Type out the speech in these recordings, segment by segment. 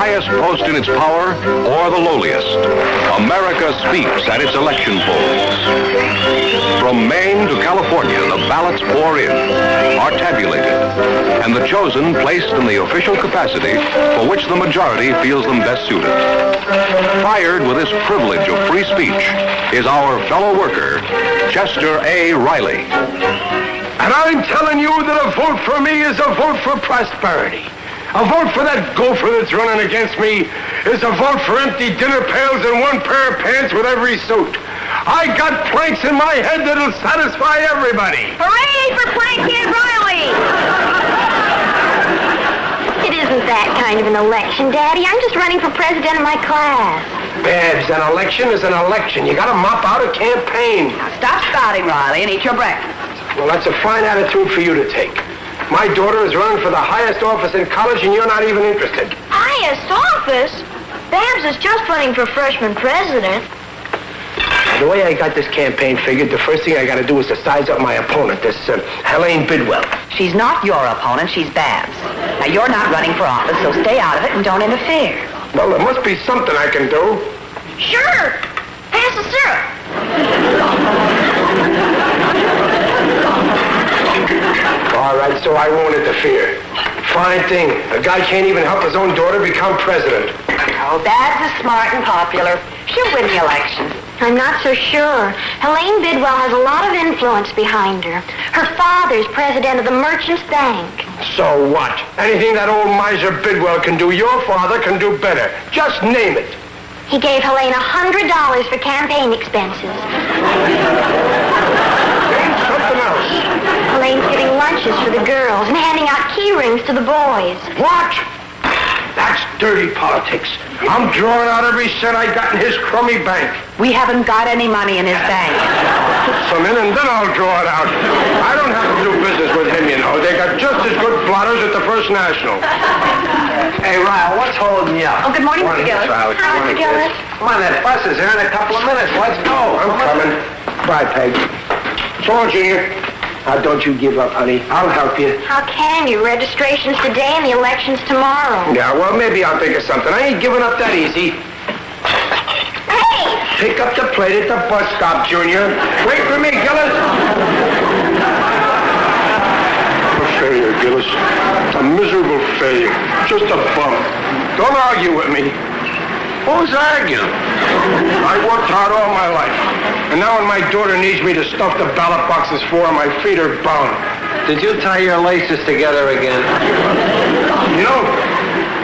highest post in its power or the lowliest, America speaks at its election polls. From Maine to California, the ballots pour in, are tabulated, and the chosen placed in the official capacity for which the majority feels them best suited. Fired with this privilege of free speech is our fellow worker, Chester A. Riley. And I'm telling you that a vote for me is a vote for prosperity. A vote for that gopher that's running against me is a vote for empty dinner pails and one pair of pants with every suit. I got planks in my head that'll satisfy everybody. Hooray for Plankhead Riley! It isn't that kind of an election, Daddy. I'm just running for president of my class. Babs, an election is an election. You gotta mop out a campaign. Now stop spouting, Riley, and eat your breakfast. Well, that's a fine attitude for you to take. My daughter is running for the highest office in college, and you're not even interested. Highest office? Babs is just running for freshman president. The way I got this campaign figured, the first thing I got to do is to size up my opponent, this Helene Bidwell. She's not your opponent, she's Babs. Now, you're not running for office, so stay out of it and don't interfere. Well, there must be something I can do. Sure. Pass the syrup. All right, so I won't interfere. Fine thing. A guy can't even help his own daughter become president. Oh, Babs is smart and popular. She'll win the election. I'm not so sure. Helene Bidwell has a lot of influence behind her. Her father's president of the Merchants Bank. So what? Anything that old miser Bidwell can do, your father can do better. Just name it. He gave Helene $100 for campaign expenses. Something else. Helene's giving lunches for the girls and handing out key rings to the boys. What? That's dirty politics. I'm drawing out every cent I got in his crummy bank. We haven't got any money in his bank. Put some in and then I'll draw it out. I don't have to do business with him, you know. They got just as good blotters at the First National. Hey, Ryle, what's holding you up? Oh, good morning, Mr. Gillis. Hi, Mr. Gillis. Come on, that bus is here in a couple of minutes. Let's go. I'm coming. Bye, Peg. So long, Junior. Now, don't you give up, honey. I'll help you. How can you? Registration's today and the election's tomorrow. Yeah, well, maybe I'll think of something. I ain't giving up that easy. Hey! Pick up the plate at the bus stop, Junior. Wait for me, Gillis. A failure, Gillis. A miserable failure. Just a bum. Don't argue with me. Who's arguing? I worked hard all my life. And now when my daughter needs me to stuff the ballot boxes for her, my feet are bound. Did you tie your laces together again? You know,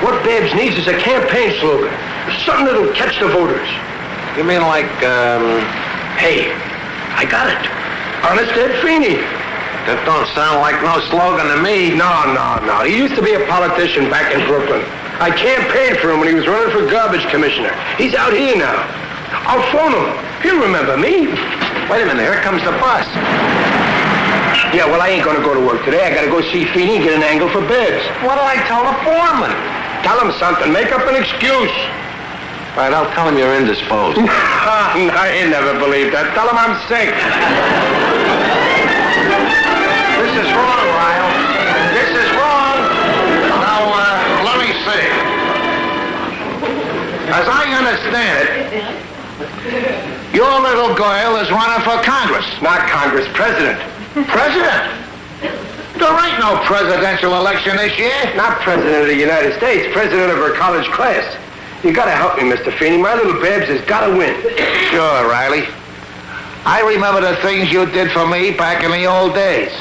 what Babs needs is a campaign slogan. Something that'll catch the voters. You mean like, Hey, I got it. Honest Ed Feeney. That don't sound like no slogan to me. No. He used to be a politician back in Brooklyn. I campaigned for him when he was running for garbage commissioner. He's out here now. I'll phone him. He'll remember me. Wait a minute, here comes the bus. Yeah, well, I ain't gonna go to work today. I gotta go see Feeney and get an angle for Babs. What'll I tell the foreman? Tell him something. Make up an excuse. All right, I'll tell him you're indisposed. I never believed that. Tell him I'm sick. This is wrong, Ryle. This is wrong. Now, let me see. As I understand it, your little girl is running for Congress. Not Congress, President. President? There ain't no presidential election this year. Not President of the United States, President of her college class. You gotta help me, Mr. Feeney. My little Babs has gotta win. Sure, Riley. I remember the things you did for me back in the old days.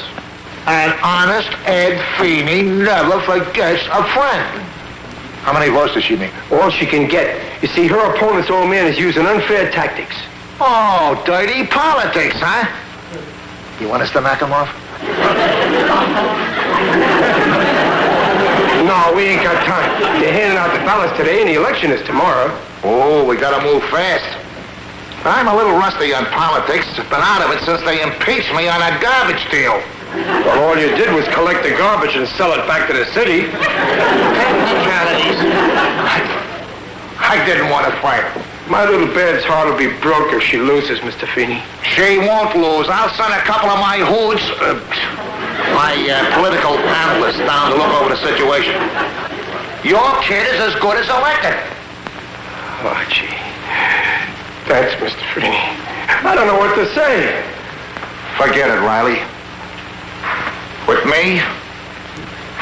And honest Ed Feeney never forgets a friend. How many votes does she need? All she can get. You see, her opponent's old man is using unfair tactics. Oh, dirty politics, huh? You want us to knock him off? No, we ain't got time. They're handing out the ballots today and the election is tomorrow. Oh, we gotta move fast. I'm a little rusty on politics. Been out of it since they impeached me on that garbage deal. Well, all you did was collect the garbage and sell it back to the city. Technicalities. I didn't want to fight her. My little Bab's heart will be broke if she loses, Mr. Feeney. She won't lose. I'll send a couple of my hoods, my political analysts down to look over the situation. Your kid is as good as elected. Oh, gee. Thanks, Mr. Feeney. I don't know what to say. Forget it, Riley. With me,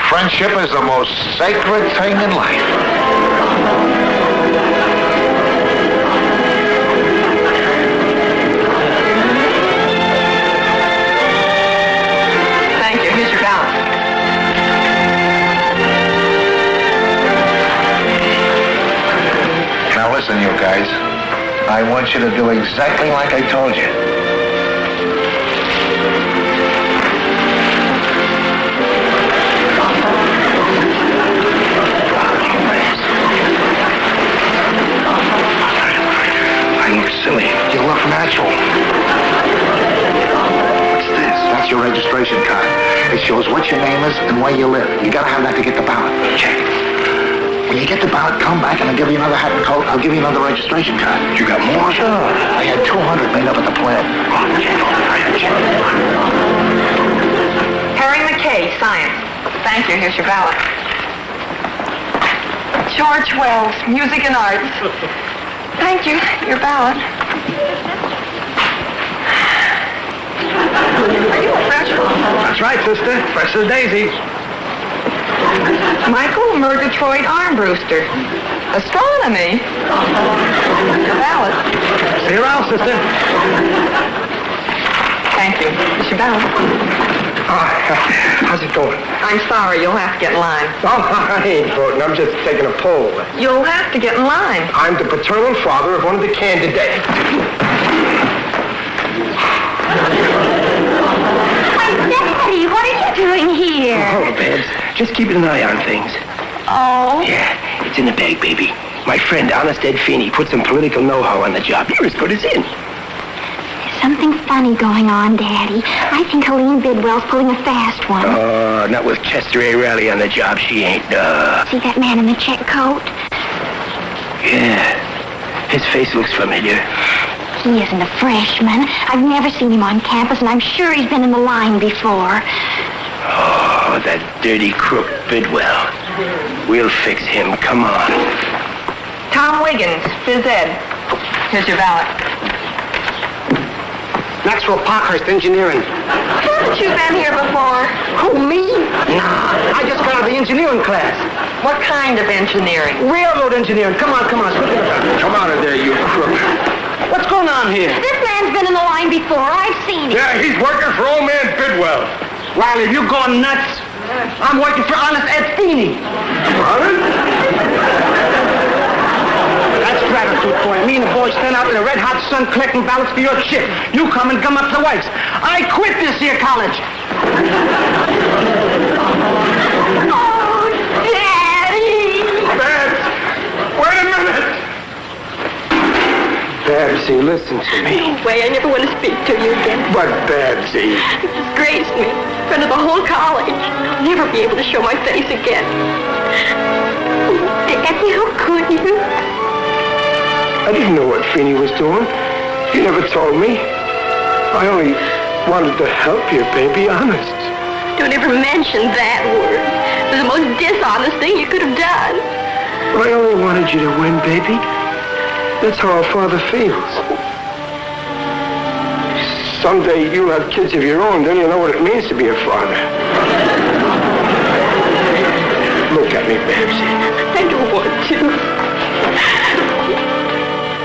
friendship is the most sacred thing in life. Thank you. Here's your balance. Now listen, you guys. I want you to do exactly like I told you. I look silly. You look natural. What's this? That's your registration card. It shows what your name is and where you live. You gotta have that to get the ballot. Check. When you get the ballot, come back and I'll give you another hat and coat. I'll give you another registration card. You got more? Sure. I had 200 made up at the plant. Harry McKay, science. Thank you. Here's your ballot. George Wells, music and arts. Thank you. Your ballot. Are you a freshman? That's right, sister. Fresh as daisies. Michael Murgatroyd Armbruster. Astronomy. Your ballot. See you around, sister. Thank you. It's your ballot. How's it going? I'm sorry, you'll have to get in line. Oh, I ain't voting. I'm just taking a poll. You'll have to get in line. I'm the paternal father of one of the candidates. Why, Daddy, what are you doing here? Oh, Babs. Just keeping an eye on things. Oh. Yeah, it's in the bag, baby. My friend, Honest Ed Feeney, put some political know-how on the job. You're as good as in. There's something funny going on, Daddy. I think Helene Bidwell's pulling a fast one. Not with Chester A. Riley on the job. She ain't, See that man in the check coat? Yeah. His face looks familiar. He isn't a freshman. I've never seen him on campus, and I'm sure he's been in the line before. Oh, that dirty crook Bidwell. We'll fix him. Come on. Tom Wiggins, phys ed. Here's your ballot. Maxwell Parkhurst, engineering. Haven't you been here before? Who, me? Nah, I just got out of the engineering class. What kind of engineering? Railroad engineering. Come on. Come out of there, you crook. What's going on here? This man's been in the line before. I've seen him. Yeah, he's working for old man Bidwell. Riley, you going nuts? I'm working for Honest Ed Feeney. Honest? That's gratitude for you. Me and the boys stand out in the red-hot sun collecting ballots for your chip. You come and gum up the whites. I quit this here college. Oh, Daddy! Babs, wait a minute. Babsy, listen to me. No way, I never want to speak to you again. But Babsy... You disgraced me in front of the whole college. I'll never be able to show my face again. Oh, Daddy, how could you? I didn't know what Feeney was doing. He never told me. I only wanted to help you, baby, honest. Don't ever mention that word. It was the most dishonest thing you could have done. I only wanted you to win, baby. That's how a father feels. Someday you'll have kids of your own, then you'll know what it means to be a father. Look at me, Babsy. I don't want to.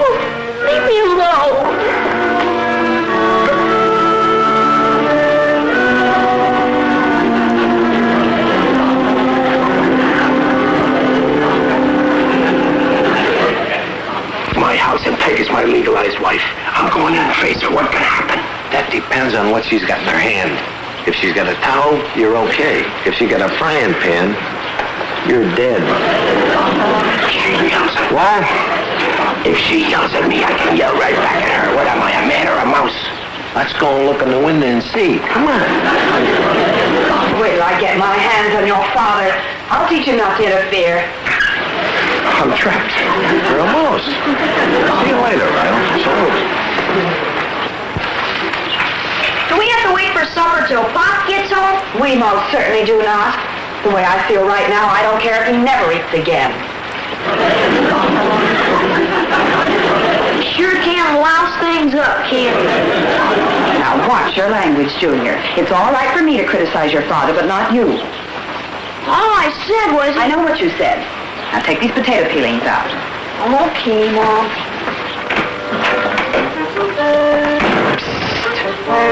Oh, leave me alone. My house and Peg is my legalized wife. I'm going in the face of what can happen. That depends on what she's got in her hand. If she's got a towel, you're okay. If she got a frying pan, you're dead. She yells at me. What? If she yells at me, I can yell right back at her. What am I, a man or a mouse? Let's go and look in the window and see. Come on. Wait till I get my hands on your father. I'll teach him not to interfere. I'm trapped. You're a mouse. See you later, Riley. So. Do we have to wait for supper till Pop gets home? We most certainly do not. The way I feel right now, I don't care if he never eats again. Sure can louse things up, can't you? Now watch your language, Junior. It's all right for me to criticize your father, but not you. All I said was... I know what you said. Now take these potato peelings out. Okay, Mom.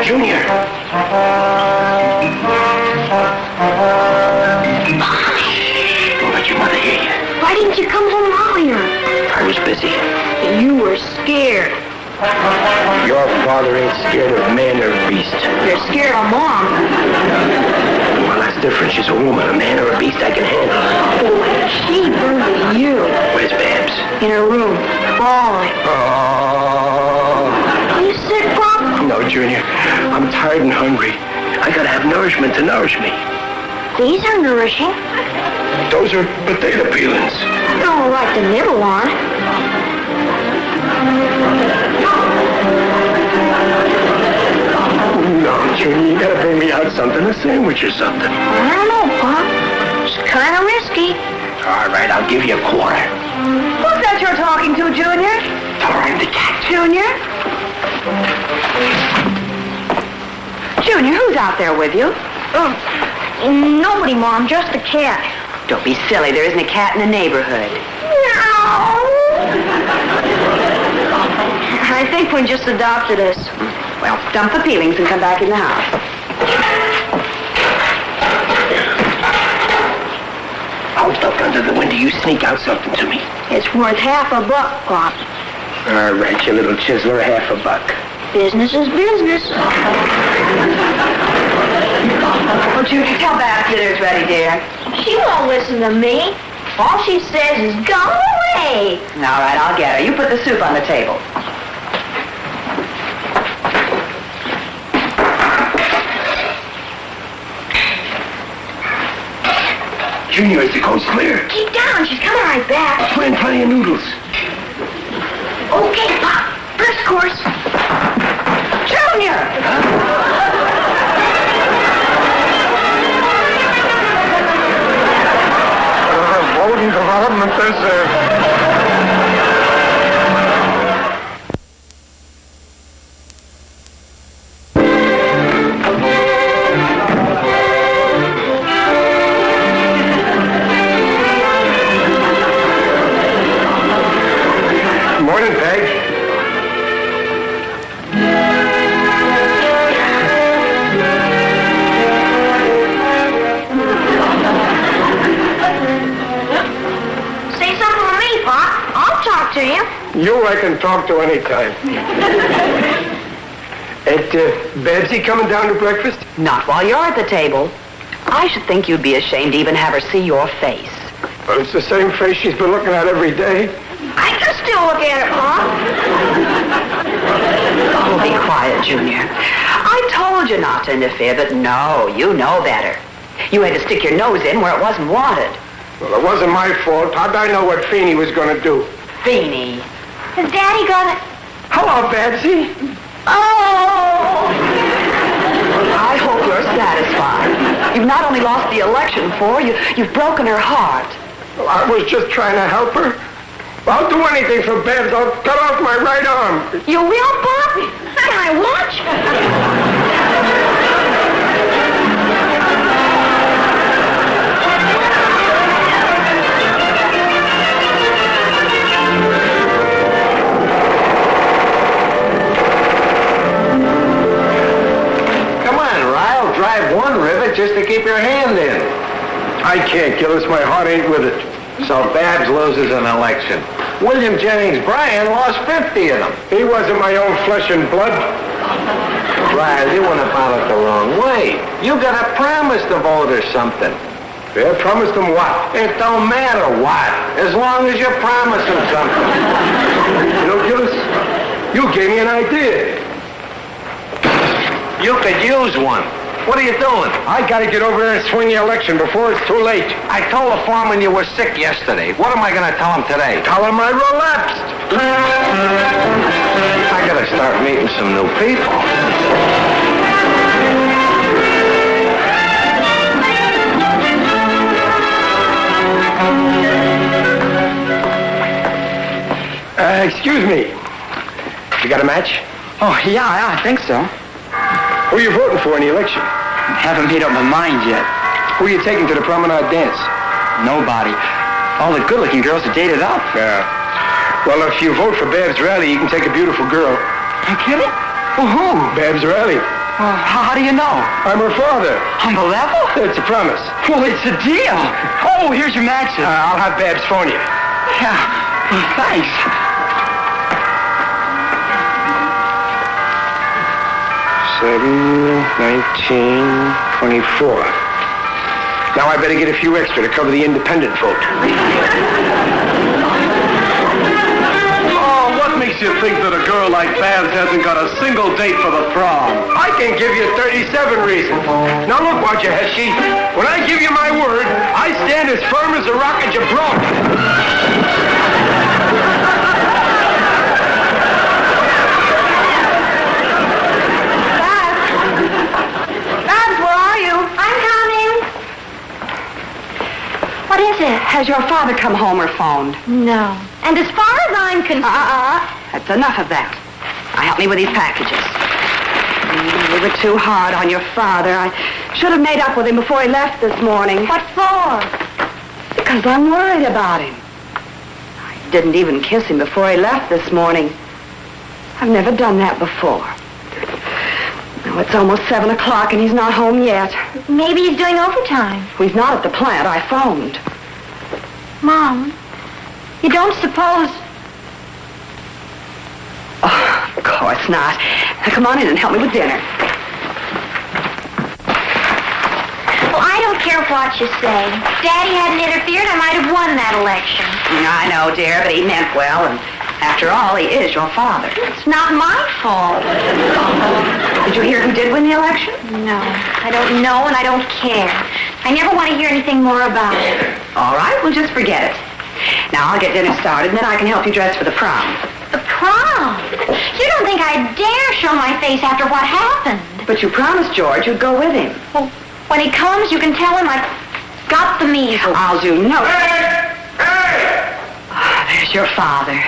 Junior. Don't let your mother hear you. Why didn't you come home earlier? I was busy. You were scared. Your father ain't scared of man or beast. You're scared of Mom. Well, that's different. She's a woman. A man or a beast I can handle. She burned you. Where's Babs? In her room, bawling. Oh. Are you sick, Pop? No, Junior. I'm tired and hungry. I gotta have nourishment to nourish me. These are nourishing. Those are potato peelings. I don't like to nibble on. No, Junior, you gotta bring me out something, a sandwich or something. I don't know, Pop. It's kind of risky. All right, I'll give you a quarter. Who's that you're talking to, Junior? I'm the cat. Junior? Junior, who's out there with you? Nobody, Mom, just the cat. Don't be silly. There isn't a cat in the neighborhood. I think we just adopted us. Well, dump the peelings and come back in the house. I'll duck under the window. You sneak out something to me. It's worth $1 Pop. All right, you little chiseler, $1. Business is business. Oh, Judy, tell Babs dinner's ready, dear. She won't listen to me. All she says is, go away. All right, I'll get her. You put the soup on the table. Junior, is the coast clear? Keep down. She's coming right back. Put in plenty of noodles. Okay, Pop. First course. Junior! Voting development is Morning, Peg. Say something to me, Pop. I'll talk to you. You I can talk to anytime. Babsy coming down to breakfast? Not while you're at the table. I should think you'd be ashamed to even have her see your face. Well, it's the same face she's been looking at every day. I can still look at it, Pop. Oh, be quiet, Junior. I told you not to interfere, but no, you know better. You had to stick your nose in where it wasn't wanted. Well, it wasn't my fault. How'd I know what Feeney was going to do? Beanie. Has Daddy got it? Hello, Babsy. Oh! I hope you're satisfied. You've not only lost the election for her, you've broken her heart. Well, I was just trying to help her. I'll do anything for Babs. I'll cut off my right arm. You will, Pop? And I watch. Come on, Ryle. Drive one rivet just to keep your hand in. I can't, Gillis. My heart ain't with it. So Babs loses an election. William Jennings Bryan lost 50 of them. He wasn't my own flesh and blood. Ryle, you went about it the wrong way. You got to promise the voters something. Yeah, promised them what? It don't matter what, as long as you promise them something. You know, Gillis, you gave me an idea. You could use one. What are you doing? I gotta get over there and swing the election before it's too late. I told the foreman you were sick yesterday. What am I going to tell him today? Tell him I relapsed. I got to start meeting some new people. Excuse me. You got a match? Oh, yeah, I think so. Who are you voting for in the election? Haven't made up my mind yet. Who are you taking to the promenade dance? Nobody. All the good-looking girls are dated up. Yeah. Well, if you vote for Babs Riley, you can take a beautiful girl. You kidding? Well, who? Babs Riley. Well, how do you know? I'm her father. On the level? It's a promise. Well, it's a deal. Oh, here's your matches. I'll have Babs phone you. Yeah. Well, thanks. 1924. Now I better get a few extra to cover the independent vote. Oh, what makes you think that a girl like Babs hasn't got a single date for the prom? I can give you 37 reasons. Now look, Wajaheshki, when I give you my word, I stand as firm as a rock at Gibraltar. What is it? Has your father come home or phoned? No. And as far as I'm concerned... That's enough of that. Now help me with these packages. You were too hard on your father. I should have made up with him before he left this morning. What for? Because I'm worried about him. I didn't even kiss him before he left this morning. I've never done that before. Now it's almost 7 o'clock and he's not home yet. Maybe he's doing overtime. He's not at the plant. I phoned. Mom, you don't suppose... Oh, of course not. Now come on in and help me with dinner. Well, I don't care what you say. If Daddy hadn't interfered, I might have won that election. I know, dear, but he meant well, and after all, he is your father. It's not my fault. Did you hear who did win the election? No, I don't know and I don't care. I never want to hear anything more about it. All right, we'll just forget it. Now, I'll get dinner started, and then I can help you dress for the prom. The prom? You don't think I'd dare show my face after what happened? But you promised George you'd go with him. Well, when he comes, you can tell him I got the measles. I'll do no... Hey! Hey! There's your father.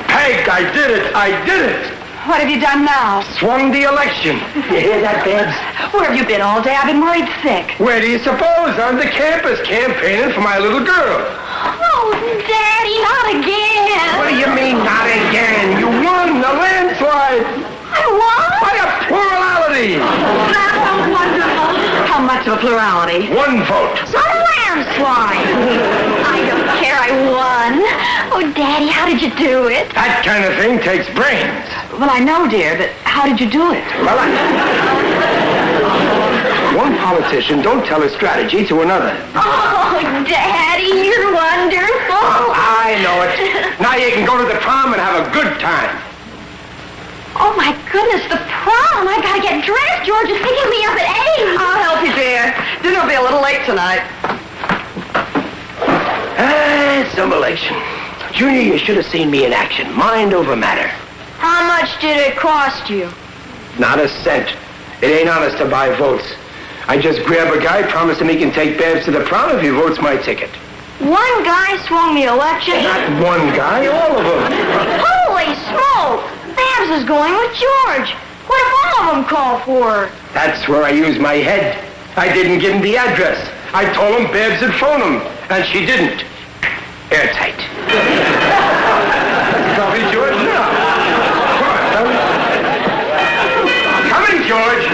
Peg, I did it! I did it! What have you done now? Swung the election. You hear that, Babs? Where have you been all day? I've been worried sick. Where do you suppose? On the campus campaigning for my little girl. Oh, Daddy, not again. What do you mean, not again? You won the landslide. I won? By a plurality. That's so wonderful. How much of a plurality? 1 vote. Some landslide. I don't care, I won. Oh, Daddy, how did you do it? That kind of thing takes brains. Well, I know, dear, but how did you do it? Well, one politician don't tell his strategy to another. Oh, Daddy, you're wonderful. I know it. Now you can go to the prom and have a good time. Oh, my goodness, the prom. I gotta get dressed. George is picking me up at 8. I'll help you, dear. Dinner'll be a little late tonight. Some election. Junior, you should have seen me in action. Mind over matter. How much did it cost you? Not a cent. It ain't honest to buy votes. I just grab a guy, promise him he can take Babs to the prom if he votes my ticket. One guy swung the election? Not one guy, all of them. Holy smoke! Babs is going with George. What if all of them call for her? That's where I use my head. I didn't give him the address. I told him Babs had phoned him, and she didn't. Airtight. Copy, George? No. Come in, George.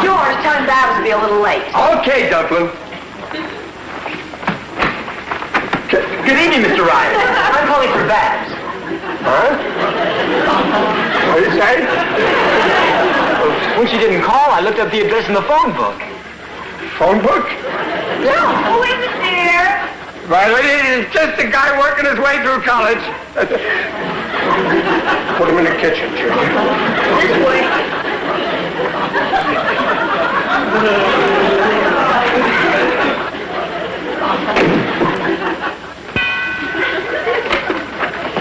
George, tell him Babs will be a little late. Okay, Dublin. Good evening, Mr. Riley. I'm calling for Babs. Huh? What did you say? When she didn't call, I looked up the address in the phone book. Phone book? Yeah. Who is it, dear? Right, it's just a guy working his way through college. Put him in the kitchen, Junior. This way.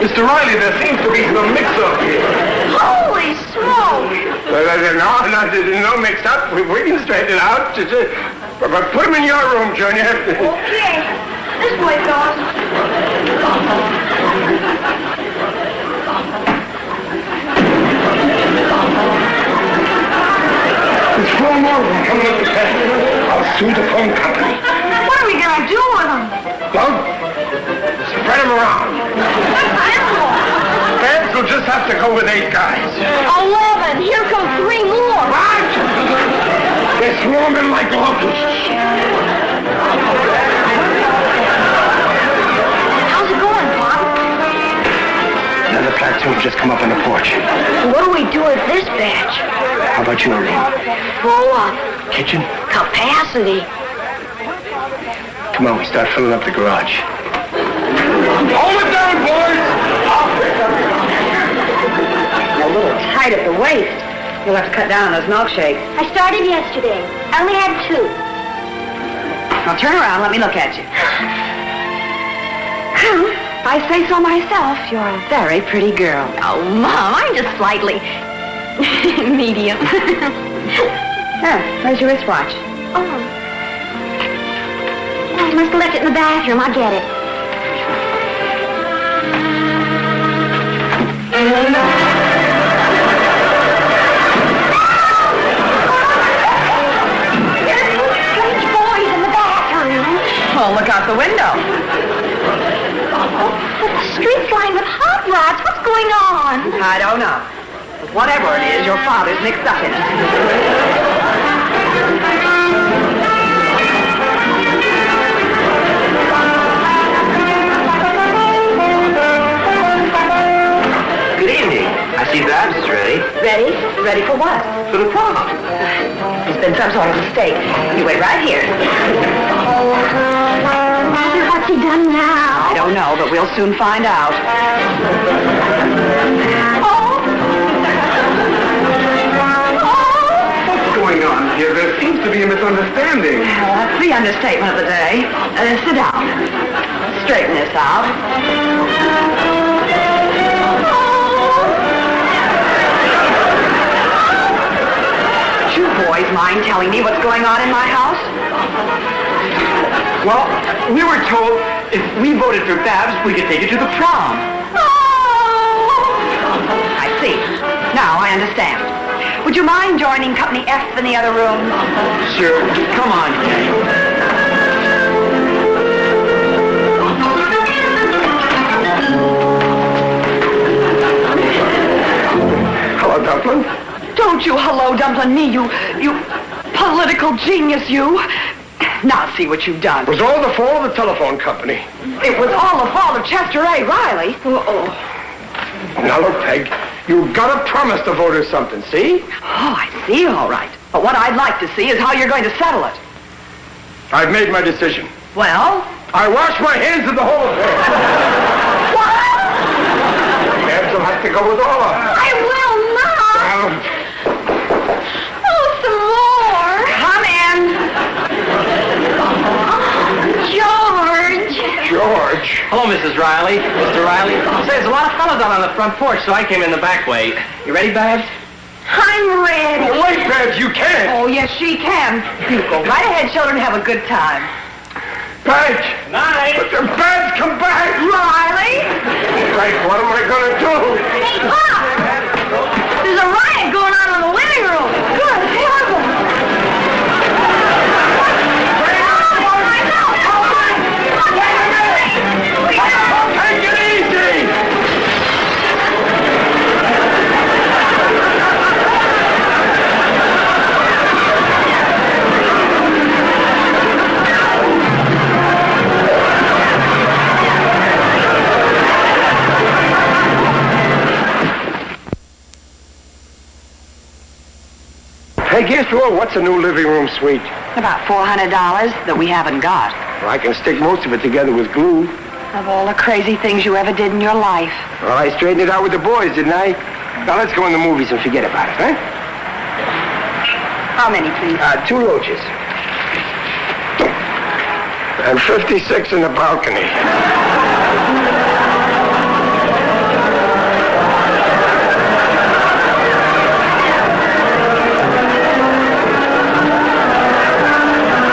Mr. Riley, there seems to be some mix-up here. Holy smoke! No mix-up. We can straighten it out. But put him in your room, Junior. Okay. This way, fellas. go with 8 guys. 11. Here come 3 more. What? They're swarming like locusts. How's it going, Pop? Another platoon just come up on the porch. What do we do with this batch? How about you, Elaine? Full up. Kitchen? Capacity. Come on, we start filling up the garage. Hold it down, boys! A little tight at the waist. You'll have to cut down on those milkshakes. I started yesterday. I only had 2. Now turn around, let me look at you. If I say so myself, you're a very pretty girl. Oh, Mom, I'm just slightly medium. There, where's your wristwatch? Oh. I must have left it in the bathroom. I'll get it. Strange boys in the bathroom. Oh, look out the window. Oh, but the street's lined with hot rods. What's going on? I don't know. But whatever it is, your father's mixed up in it. Good evening. I see Babs is ready. Ready? Ready for what? For the prom. There's been some sort of mistake. You wait right here. What's he done now? I don't know, but we'll soon find out. What's going on here? There seems to be a misunderstanding. Well, that's the understatement of the day. Sit down. Straighten this out. Would you boys mind telling me what's going on in my house? Well, we were told if we voted for Babs, we could take her to the prom. I see. Now I understand. Would you mind joining Company F in the other room? Sure. Come on, Kay. Hello, Dumpling. Don't you hello Dumpling me, you political genius, you. Now see what you've done. It was all the fault of the telephone company. It was all the fault of Chester A. Riley. Uh-oh. Now, look, Peg, you've got to promise to vote or something, see? Oh, I see, all right. But what I'd like to see is how you're going to settle it. I've made my decision. Well? I wash my hands of the whole affair. Babs will have to go with all of them. I will not. Oh, some more. Come in. George. George. Hello, Mrs. Riley. Mr. Riley. Say, there's a lot of fellas out on the front porch, so I came in the back way. You ready, Babs? I'm ready. Oh, wait, Babs, you can't. Oh, yes, she can. You go right ahead, children, have a good time. Babs. Night. Babs, come back. Riley? Right, what am I going to do? Hey, Pop. There's a riot going on in the living room. Good heavens. Take it easy. Hey, guess what? What's a new living room suite? About $400 that we haven't got. Well, I can stick most of it together with glue. Of all the crazy things you ever did in your life. Well, I straightened it out with the boys, didn't I? Now, let's go in the movies and forget about it, huh? How many, please? 2 roaches. And 56 in the balcony.